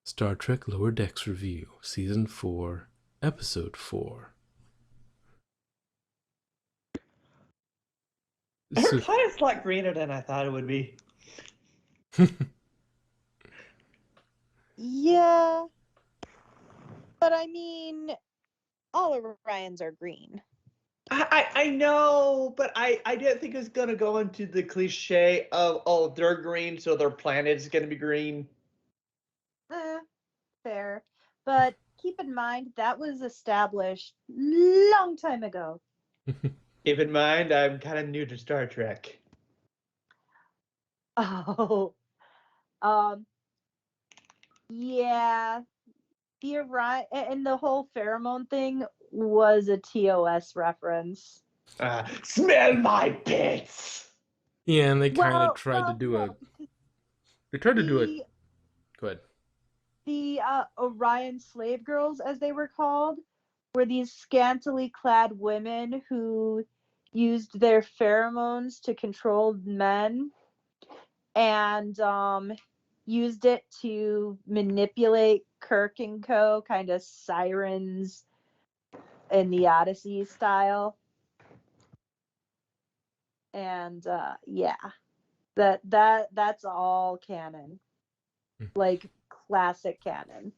Star Trek Lower Decks Review, Season 4, Episode 4. Her So, planet's a lot greener than I thought it would be. Yeah, but I mean, all Orions are green. I know, but I didn't think it was gonna go into the cliche of, oh, they're green, so their planet's gonna be green. Fair. But keep in mind, that was established long time ago. Keep in mind, I'm kind of new to Star Trek. Oh, um, yeah. The Orion and the whole pheromone thing was a TOS reference. Smell my bits! yeah, and they kind of Well, tried to well, do no, a. because They tried to do it. the Go ahead. the Orion slave girls, as they were called, were these scantily clad women who used their pheromones to control men and used it to manipulate Kirk and co, kind of sirens in the Odyssey style. And yeah, that's all canon, like classic canon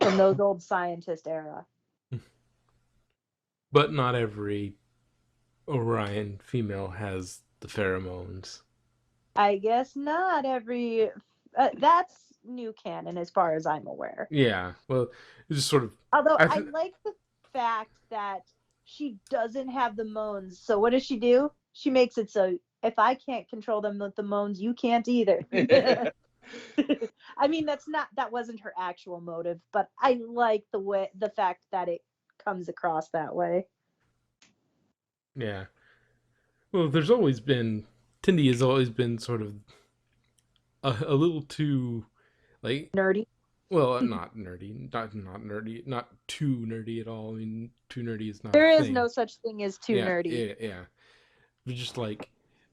from those old scientist era. But not every Orion female has the pheromones. I guess not every. That's new canon as far as I'm aware. Yeah, well, it's just sort of. Although I I th- like the fact that she doesn't have the moans. So what does she do? She makes it so if I can't control them with the moans, you can't either. I mean, that wasn't her actual motive, but I like the fact that it comes across that way. yeah. Well, there's always been. Tindy has always been sort of a little too. Like, Nerdy. well, not nerdy. Not nerdy. Not too nerdy at all. I mean, too nerdy is not a There is thing. no such thing as too Yeah, nerdy. yeah. But just like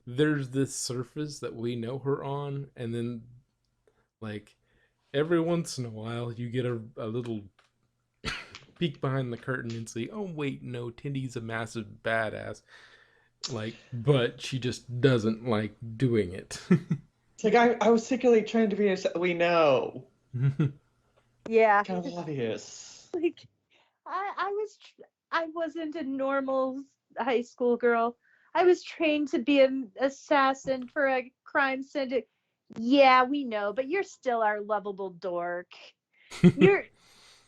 there's this surface that we know her on, and then like every once in a while you get a little peek behind the curtain and see, oh wait, no, Tindy's a massive badass. Like, but she just doesn't like doing it. It's like I was secretly trying to be a. We know. Yeah. Kind of obvious. Like I wasn't a normal high school girl. I was trained to be an assassin for a crime syndicate. Yeah, we know, but you're still our lovable dork. You're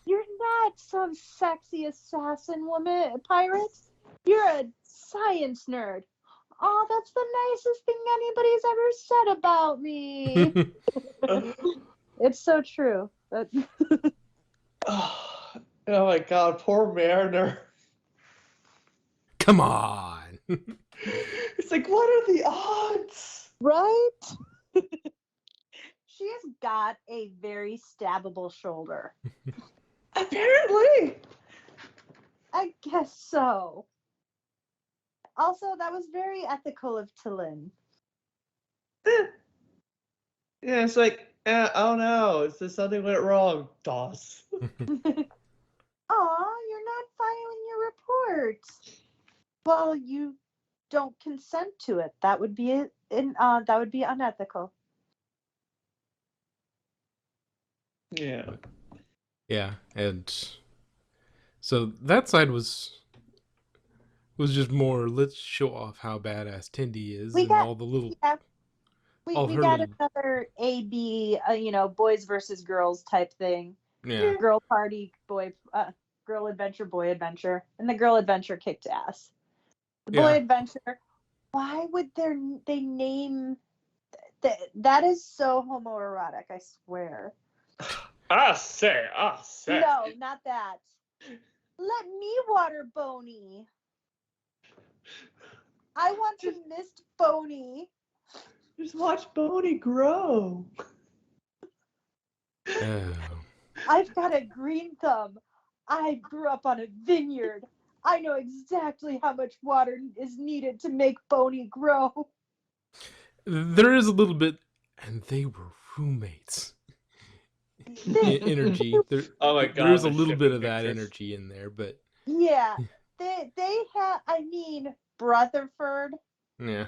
you're not some sexy assassin woman pirate. You're a science nerd. Oh, that's the nicest thing anybody's ever said about me. It's so true. But Oh my god, poor Mariner. Come on. It's like, what are the odds? right? She has got a very stabbable shoulder. Apparently. I guess so. Also, that was very ethical of Tillin. Yeah, it's like, oh no, is this something went wrong? DOS. Aw, you're not filing your report. Well, you don't consent to it. That would be unethical. Yeah. Yeah, and so that side was just more let's show off how badass Tindy is We and got all the little yeah, we, all we her got little another AB, boys versus girls type thing. yeah. Girl party, girl adventure, boy adventure, and the girl adventure kicked ass. The boy Yeah. adventure. Why would they name that is so homoerotic? I swear. I say. No, not that. Let me water Boney. I want to mist Boney. Just watch Boney grow. Oh. I've got a green thumb. I grew up on a vineyard. I know exactly how much water is needed to make Boney grow. There is a little bit, and they were roommates. energy. Oh my There is god, a the little bit shipping of that pictures. energy in there, but Yeah, they have. I mean, Rutherford. yeah.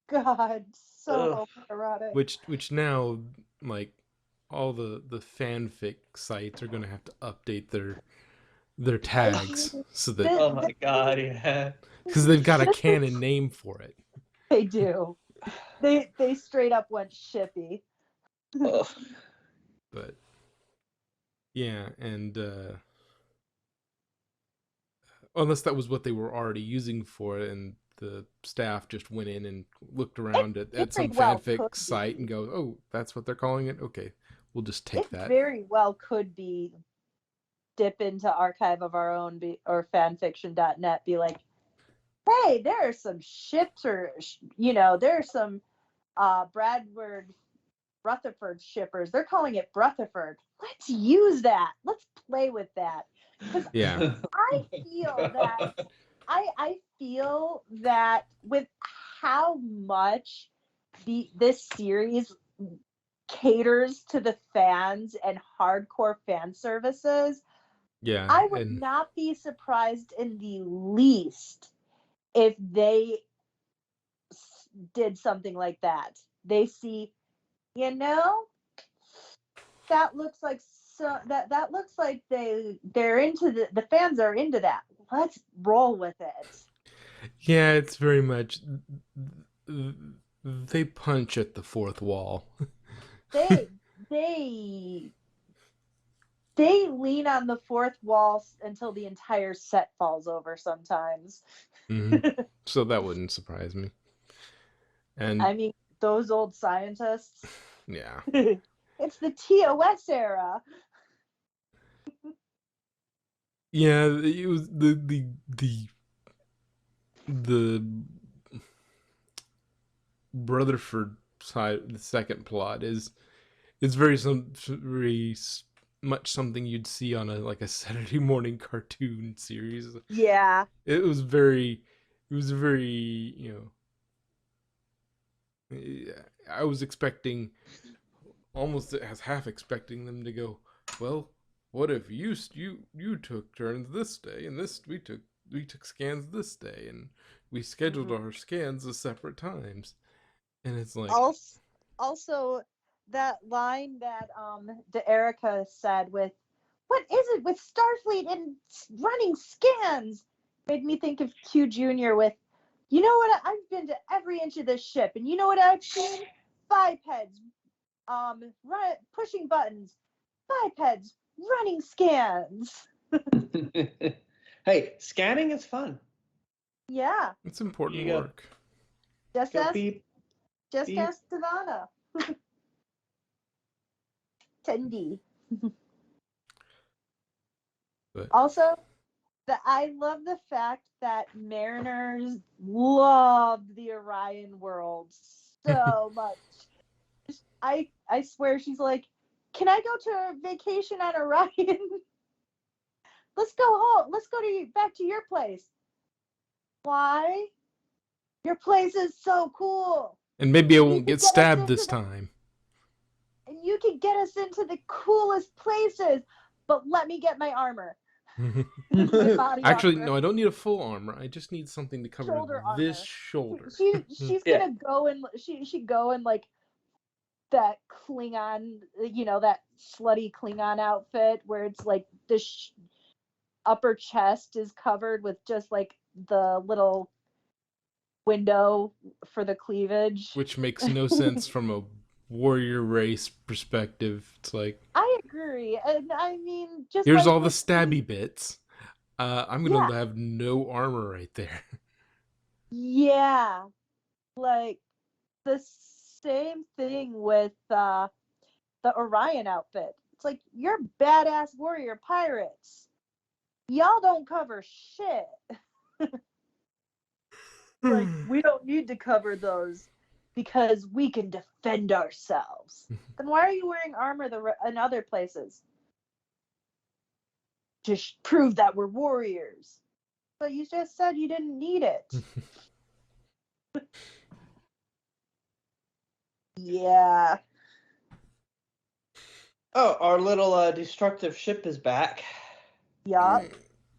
God, Ugh. so erotic. Which now, like, all the fanfic sites are gonna have to update their tags so that Oh This my god, yeah. because they've got a this is canon name for it. they do. They straight up went shippy. Ugh. But yeah, and unless that was what they were already using for it, and the staff just went in and looked It around at very some well could fanfic site and be. go, "Oh, that's what they're calling it. Okay, we'll just It take that." very well could be. Dip into archive of our own or fanfiction.net. Be like, hey, there are some ships, or there are some Bradford Rutherford shippers. They're calling it Rutherford. Let's use that. Let's play with that. Because Yeah, I Oh my feel that god. I feel that with how much this series caters to the fans and hardcore fan services, yeah, I would and not be surprised in the least if they did something like that. They see, you know, that looks like that looks like they're into the fans are into that. Let's roll with it. yeah, it's very much they punch at the fourth wall. They they they lean on the fourth wall until the entire set falls over sometimes. Hmm. So that wouldn't surprise me. And I mean, those old scientists. yeah, It's the TOS era. yeah, it was the Rutherford side, the second plot is very much something you'd see on a like a Saturday morning cartoon series. Yeah. It was very, it was very, I was expecting almost as half expecting them to go, well, what if you took turns this day and this we took scans this day and we scheduled Mhm. our scans at separate times, and it's like, Also, that line that the Erica said with, "What is it with Starfleet and running scans?" made me think of Q Junior with, "You know what? I've been to every inch of this ship, and you know what I've seen? Bipeds, pushing buttons, bipeds running scans." Hey, scanning is fun. Yeah, it's important You go work. just go ask beep just beep. ask Savannah. Tendi. But Also, I love the fact that mariners loved the Orion world so much. I swear she's like, "Can I go to a vacation on Orion? Let's go home. Let's go to back to your place." Why? Your place is so cool. and maybe I And you won't can get get us stabbed into this time. the coolest places. But let me get my armor. My body Actually, armor. no, I don't need a full armor. I just need something to cover Shoulder this armor. shoulder. She's Yeah. gonna go and she go in like that Klingon, that slutty Klingon outfit where it's like the upper chest is covered with just like the little window for the cleavage. Which makes no sense from a warrior race perspective. It's like, I agree, and I mean, just here's like all the with the stabby bits. I'm yeah, gonna have no armor right there. yeah, like the same thing with the Orion outfit. It's like, you're badass warrior pirates. Y'all don't cover shit. Like, we don't need to cover those because we can defend ourselves. Then why are you wearing armor in other places? Just prove that we're warriors. But you just said you didn't need it. Yeah. Oh, our little destructive ship is back. Yup.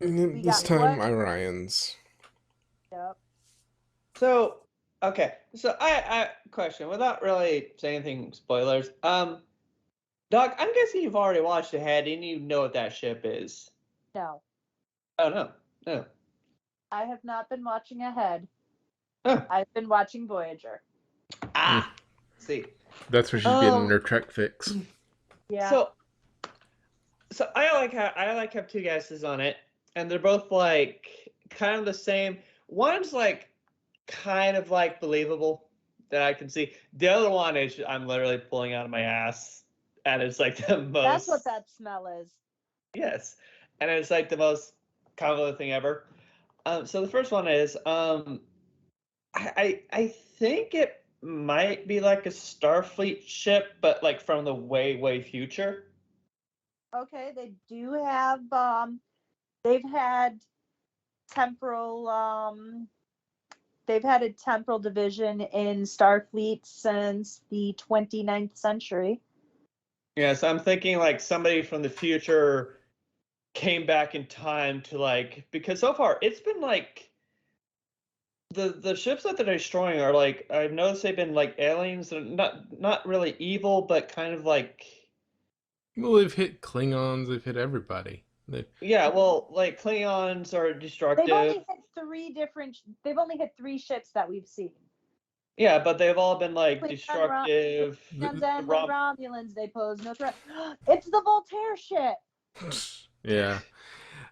And We this got time, what? Orion's. Yup. So, okay. So I question without really saying anything spoilers. Doc, I'm guessing you've already watched ahead and you know what that ship is. No, Oh no. No. I have not been watching ahead. Oh. I've been watching Voyager. Ah. See. That's where she's getting her Trek fix. Yeah. So I like have two guesses on it, and they're both like kind of the same. One's like kind of like believable that I can see. The other one is I'm literally pulling out of my ass, and it's like the most. That's what that smell is. Yes, and it's like the most convoluted thing ever. So the first one is I think it might be like a Starfleet ship, but like from the way future. Okay, they do have they've had temporal they've had a temporal division in Starfleet since the 29th century. Yeah, so I'm thinking like somebody from the future came back in time to like because so far it's been like the ships that they're destroying are like I've noticed they've been like aliens that are not really evil but kind of like Well, they've hit Klingons, they've hit everybody. yeah, well like Klingons are They've only destructive. they've only hit three ships that we've seen. Yeah, but they've all been like Klingon, destructive. Klingons The- and the Romulans, they pose no threat. It's the Voltaire ship. yeah.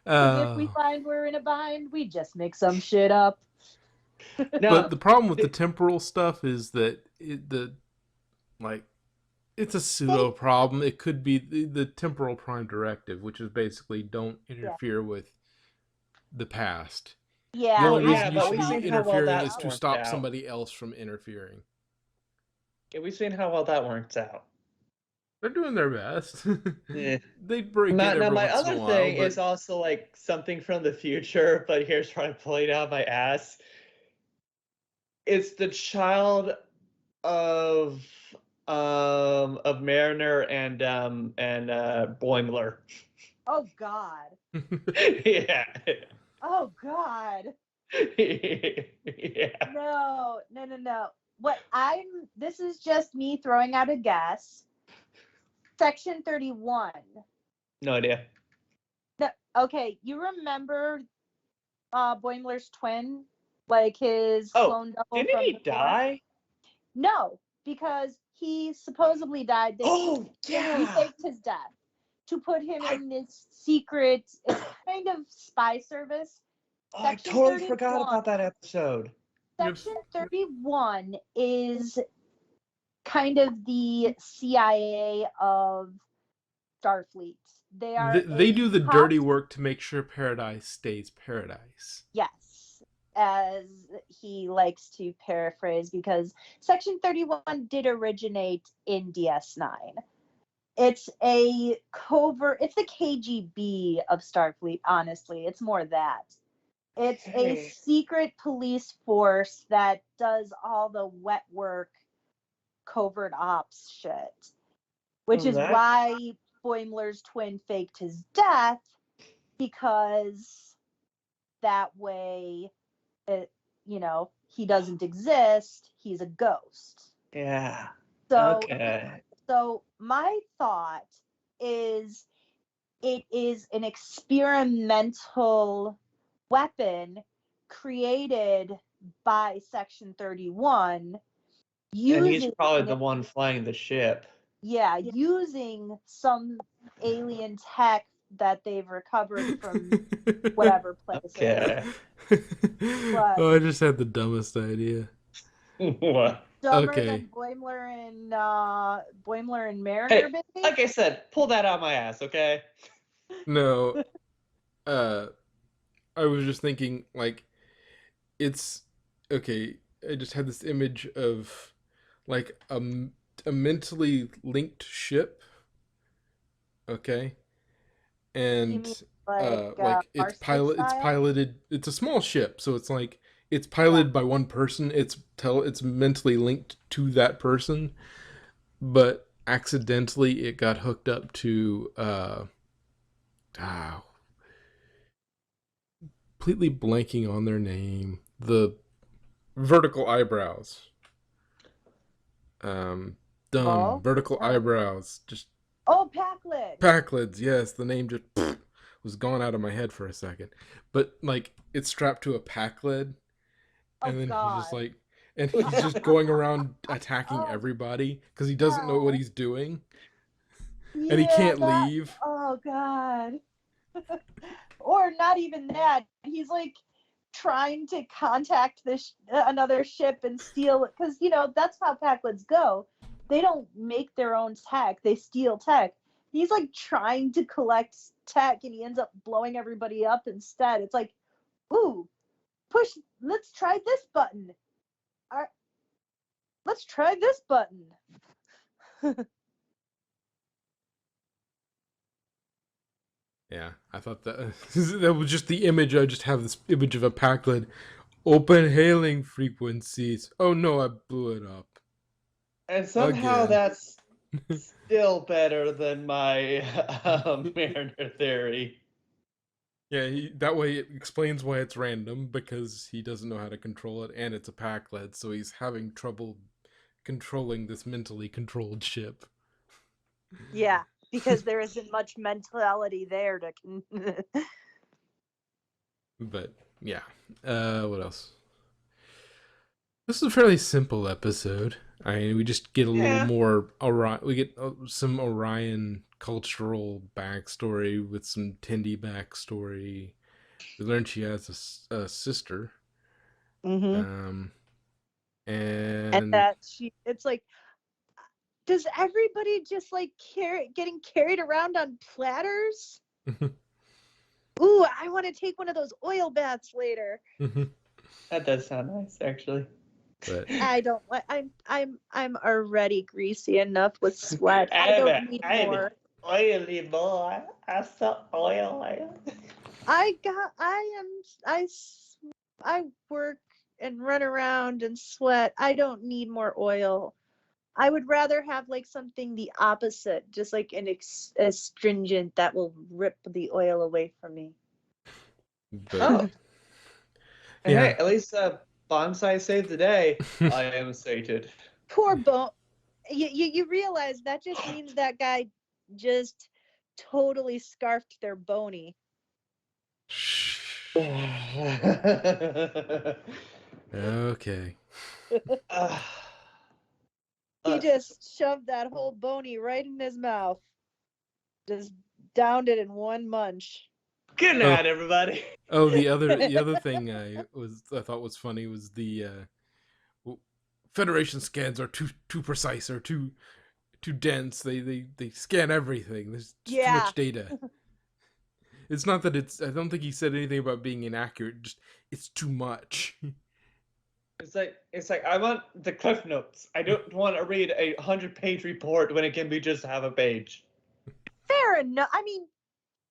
Because if we find we're in a bind, we just make some shit up. Now, But the problem with the temporal stuff is that like it's a pseudo problem. It could be the temporal prime directive, which is basically don't interfere with the past. Yeah. The only well, reason yeah, you but should we've be seen how well interfering that is to worked stop out. somebody else from interfering. Yeah, we've seen how well that works out. They're doing their best. Yeah. They break Now, in every my once in a other while, thing but is also like something from the future, but here's where I'm pulling out my ass. It's the child of Mariner and Boimler. Oh God. Yeah. Oh God. Yeah. No, no, no, no. This is just me throwing out a guess. Section 31. No idea. Okay, you remember Boimler's twin? Like his Oh, clone double didn't from he before? die? No, because he supposedly died. Oh, He yeah. faked his death to put him in this secret, it's kind of spy service. Oh, I Section totally forgot 31. about that episode. Section 31 is kind of the CIA of Starfleet. They are they do the top, dirty work to make sure paradise stays paradise. yes, as he likes to paraphrase, because Section 31 did originate in DS9. It's a covert, it's the KGB of Starfleet, honestly. It's more that. It's a secret police force that does all the wet work, covert ops shit, which is why Boimler's twin faked his death, because that way, he doesn't exist. He's a ghost. Yeah. So, Okay. so my thought is it is an experimental weapon created by Section 31 And he's using probably the one flying the ship. using some alien tech that they've recovered from whatever place. Okay. Oh, I just had the dumbest idea. What? Dumber Okay. than Boimler and Mariner, Hey, baby. like I said, pull that out my ass, okay? No, I was just thinking, like, it's okay. I just had this image of like a mentally linked ship, okay, You mean and like it's Farscape style? piloted. It's a small ship, so it's like it's piloted by one person. It's mentally linked to that person, but accidentally it got hooked up to completely blanking on their name. The vertical eyebrows. Done. Ball? Vertical Oh. eyebrows. Just Oh, Packlid. Packlids, yes, the name just was gone out of my head for a second. But like it's strapped to a Packlid, Oh and then he's just God. like, and he's just going around attacking Oh everybody because he doesn't know what no. he's doing and he Yeah, can't that. leave. Oh God. Or not even that. He's like trying to contact this another ship and steal it because that's how Packlids go. They don't make their own tech; they steal tech. He's like trying to collect tech, and he ends up blowing everybody up instead. It's like, ooh, push. Let's try this button. All right, let's try this button. Yeah, I thought that that was just the image. I just have this image of a Packlid. Open hailing frequencies. Oh no, I blew it up And somehow again. that's still better than my Mariner theory. Yeah, that way it explains why it's random because he doesn't know how to control it, and it's a Packlid, so he's having trouble controlling this mentally controlled ship. Yeah, because there isn't much mentality there to. But yeah, what else? This is a fairly simple episode. I mean, we just get a little Yeah. more Orion. We get some Orion cultural backstory with some Tindy backstory. We learn she has a sister, Mm-hmm. um, And and that it's like, does everybody just like getting carried around on platters? Ooh, I want to take one of those oil baths later. That does sound nice, actually. but I don't. I'm already greasy enough with sweat. I don't need I'm more. oily boy. I'm so oily. I got. I work and run around and sweat. I don't need more oil. I would rather have like something the opposite, just like an astringent that will rip the oil away from me. but Oh, and yeah. hey, at least Bonsai saved the day. I am sated. Poor Bone. You realize that just means that guy just totally scarfed their bony. Okay. uh, He just shoved that whole bony right in his mouth. Just downed it in one munch. good Oh, night, everybody. the other thing I thought was funny was the Federation scans are too precise or too dense. They scan everything. There's just too Yeah. much data. It's not that it's. I don't think he said anything about being inaccurate. Just it's too much. It's like I want the cliff notes. I don't want to read a 100-page report when it can be just half a page. Fair enough. I mean,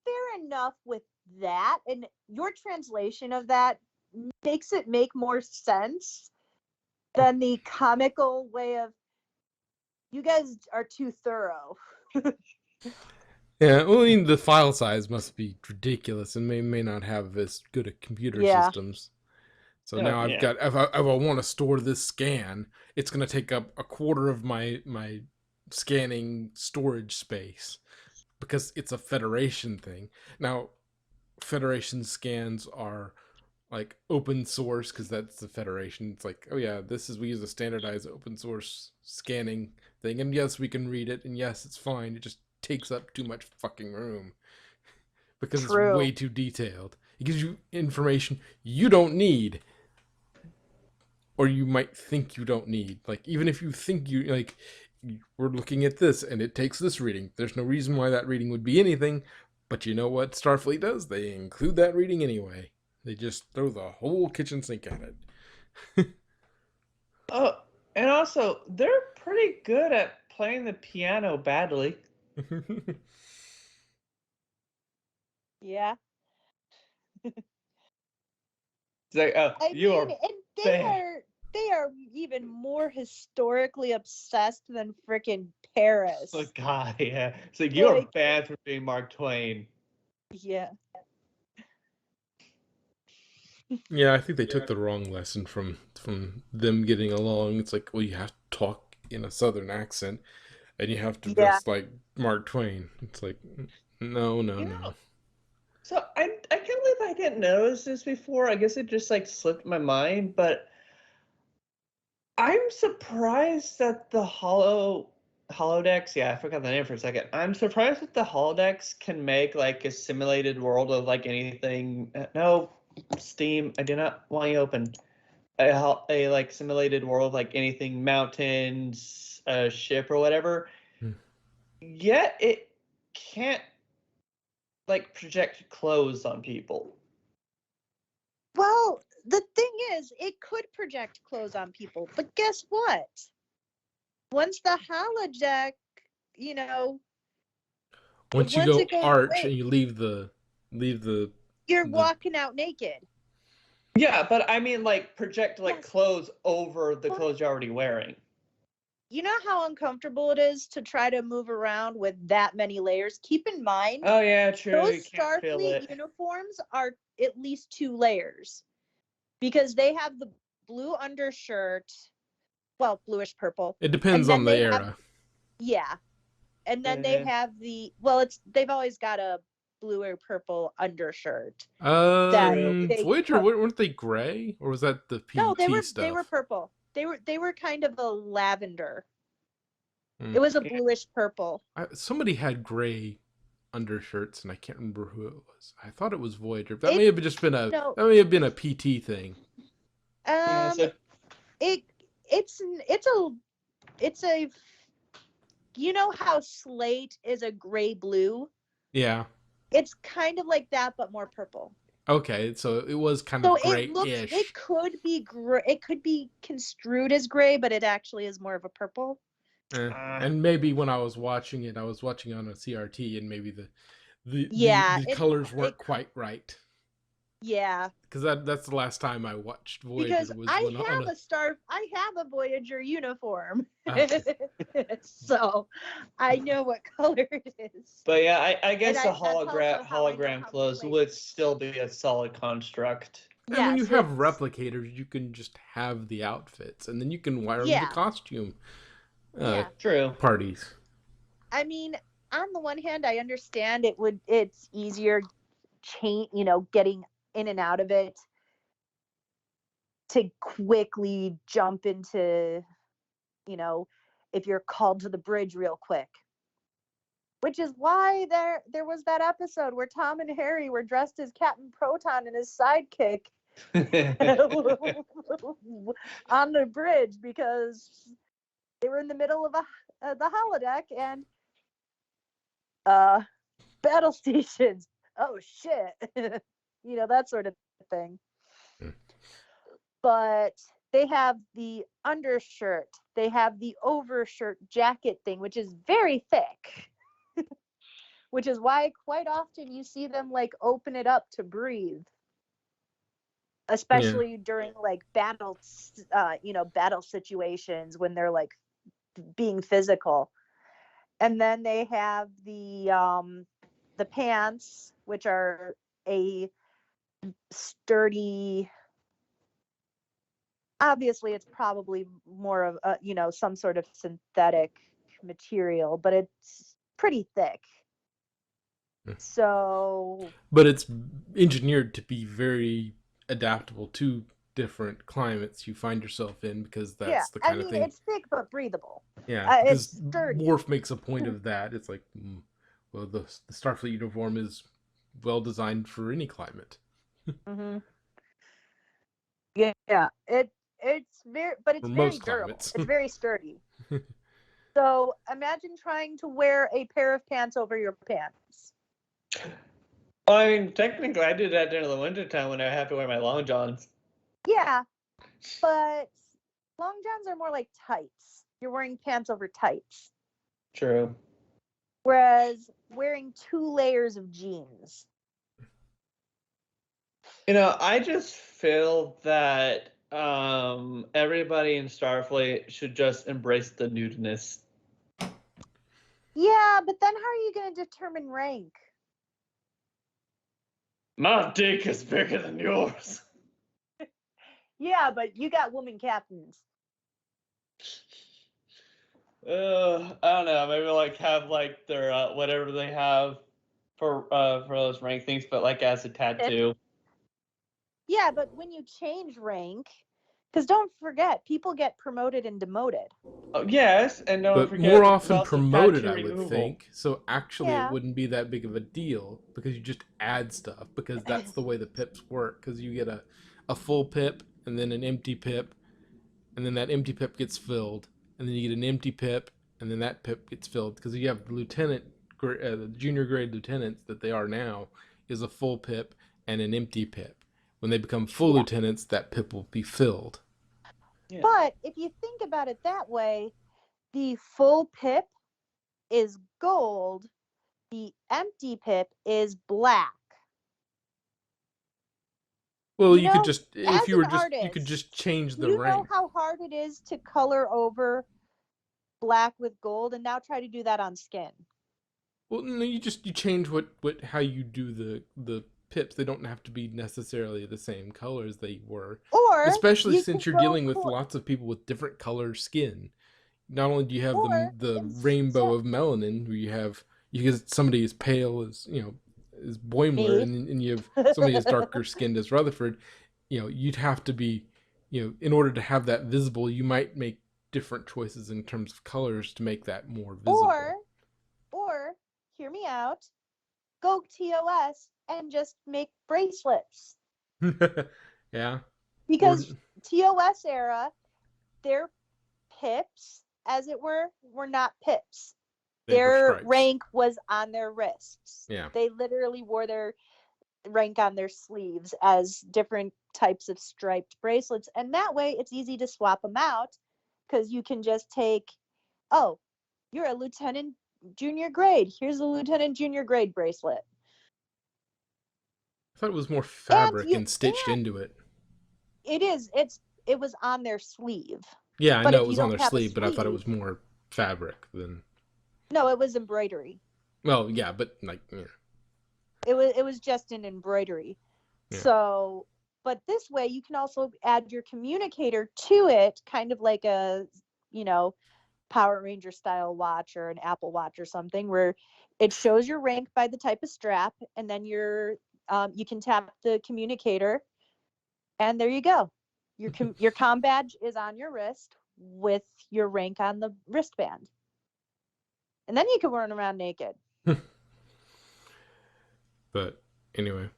fair enough with that. And your translation of that makes it make more sense than the comical way of, you guys are too thorough. Yeah, well, I mean, the file size must be ridiculous and may not have as good a computer Yeah. systems. So Oh, now I've yeah. got if I want to store this scan, it's going to take up a quarter of my scanning storage space because it's a Federation thing. Now, Federation scans are like open source because that's the Federation. It's like, oh yeah, we use a standardized open source scanning thing, and yes, we can read it, and yes, it's fine. It just takes up too much fucking room because it's True. way too detailed. It gives you information you don't need, or you might think you don't need. Like even if you think you like, we're looking at this and it takes this reading. There's no reason why that reading would be anything, but you know what Starfleet does? They include that reading anyway. They just throw the whole kitchen sink at it. Oh, and also they're pretty good at playing the piano badly. Yeah. It's like, oh, I you mean, are and they bad. are they are even more historically obsessed than frickin' Paris. Oh God, yeah. So you're Like, banned from being Mark Twain. yeah. Yeah, I think they took the wrong lesson from them getting along. It's like, well, you have to talk in a southern accent, and you have to Yeah. dress like Mark Twain. It's like, no, no, You no. know, so I can't believe I didn't notice this before. I guess it just like slipped my mind, but I'm surprised that the holodecks, yeah, I forgot the name for a second. I'm surprised that the holodecks can make like a simulated world of like anything. No, Steam, I do not want you open. A like simulated world like anything, mountains, a ship or whatever. Hmm. Yet it can't like project clothes on people. Well, the thing is, it could project clothes on people, but guess what? Once the holodeck, you know, Once you once go it goes arch away, and you leave the you're the walking out naked. Yeah, but I mean like project like Yes, clothes over the but clothes you're already wearing. you know how uncomfortable it is to try to move around with that many layers? Keep in mind, Oh yeah, true. You those can't feel Starfleet it. uniforms are at least 2 layers because they have the blue undershirt, well, bluish purple, it and depends on then the they have, era. yeah, and then they Uh, have they've always got a blue or purple undershirt that true. they Voyager, weren't they gray, or was that the no, PT they were stuff? purple. They were kind of a lavender. Hmm. It was a bluish purple. Somebody had gray undershirts, and I can't remember who it was. I thought it was Voyager. That may It have just been no that may have been a PT thing. Yeah, um so it it's it's a it's a you know how slate is a gray blue? Yeah. It's kind of like that but more purple. Okay, so it was kind So of it gray-ish. could be it could be construed as gray, but it actually is more of a purple. uh, And maybe when I was watching it, I was watching on a CRT, and maybe Yeah, the colors it weren't quite right. yeah, Because that's the last time I watched because Voyager was when on a. I have a Voyager uniform. Okay. So I know what color it is. but yeah, I And guess the that's also how I know hologram how to clothes play. would still be a solid construct. And when you Yes, have it's replicators, you can just have the outfits, and then you can wire them to yeah, costume uh, yeah. True. parties. I mean, on the one hand, I understand it's easier getting in and out of it to quickly jump into, you know, if you're called to the bridge real quick. Which is why there was that episode where Tom and Harry were dressed as Captain Proton and his sidekick on the bridge because they were in the middle of the holodeck and uh battle stations. Oh shit. That sort of thing. Hmm. But they have the undershirt, they have the overshirt jacket thing, which is very thick, which is why quite often you see them like open it up to breathe, Yeah. especially during like battle situations when they're like being physical. And then they have the pants, which are a sturdy, obviously it's probably more of a, some sort of synthetic material, but it's pretty thick. So But it's engineered to be very adaptable to different climates you find yourself in, because yeah, that's the I kind of mean, thing. it's thick but breathable. Yeah, because It's sturdy. Worf makes a point of that. It's like, well, the Starfleet uniform is well designed for any climate Hmm. Yeah, or it's very most durable. climates. It's very sturdy. So imagine trying to wear a pair of pants over your pants. I mean, technically, I do that during the winter time when I have to wear my long johns. Yeah, but long johns are more like tights. You're wearing pants over tights. True. Whereas wearing 2 layers of jeans. I just feel that everybody in Starfleet should just embrace the nudeness. Yeah, but then how are you going to determine rank? My dick is bigger than yours. Yeah, but you got woman captains. I don't know. Maybe like have like their whatever they have for those rank things, but like as a tattoo. Yeah, but when you change rank, because don't forget, people get promoted and demoted. Oh, yes, and don't But forget more there's often also promoted, tattoo I would removal. think. So actually, it Yeah. wouldn't be that big of a deal because you just add stuff because that's the way the pips work. Because you get a full pip and then an empty pip, and then that empty pip gets filled, and then you get an empty pip, and then that pip gets filled because you have the the junior grade lieutenants that they are now is a full pip and an empty pip. When they become full Yeah. lieutenants, that pip will be filled. Yeah. But if you think about it that way, the full pip is gold, the empty pip is black. Well, You you could know, just as if you an were just you could just artist, change do the you know rank. how hard it is to color over black with gold? And now try to do that on skin. Well, no, you change what how you do the pips. They don't have to be necessarily the same color as they were, Or especially you can since you're go dealing with for, lots of people with different color skin. Not only do you have or the rainbow instead, of melanin, where you get somebody as pale as as Boimler, me. and you have somebody as darker skinned as Rutherford. You'd have to be, in order to have that visible, you might make different choices in terms of colors to make that more visible. Or hear me out, go TOS and just make bracelets. Yeah. Or Because TOS era, their pips, as it were not pips. they were Their stripes. rank was on their wrists. Yeah. They literally wore their rank on their sleeves as different types of striped bracelets. And that way it's easy to swap them out because you can just take, oh, you're a lieutenant junior grade. Here's a lieutenant junior grade bracelet. I thought it was more And fabric you and stitched and into it. it was on their sleeve. Yeah, I But know if it you was on don't their have a sleeve, but I thought it sleeve, was more fabric than. no, it was embroidery. Well, yeah, but like, yeah, It was just an embroidery. yeah. So, but this way you can also add your communicator to it, kind of like a, you know, Power Ranger style watch or an Apple Watch or something, where it shows your rank by the type of strap, and then you can tap the communicator, and there you go. Your comm badge is on your wrist with your rank on the wristband, and then you can run around naked. But anyway,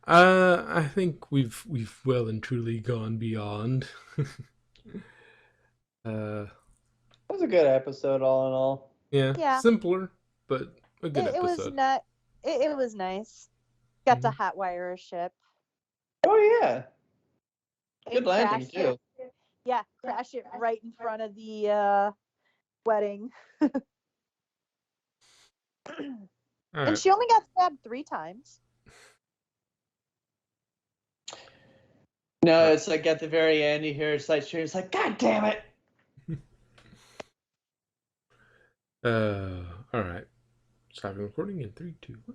I think we've well and truly gone beyond. uh, It was a good episode, all in all. yeah, Yeah, simpler, but a good it was episode. not. It was nice. Got to Mhm. hotwire a ship. Oh yeah, good And landing crashed too. it. Yeah, crash it right in front of the wedding. All And right. she only got stabbed 3 times. No, All it's like at the very end, you hear it's like, God damn it! right. All right. Stopping recording in 3, 2, 1.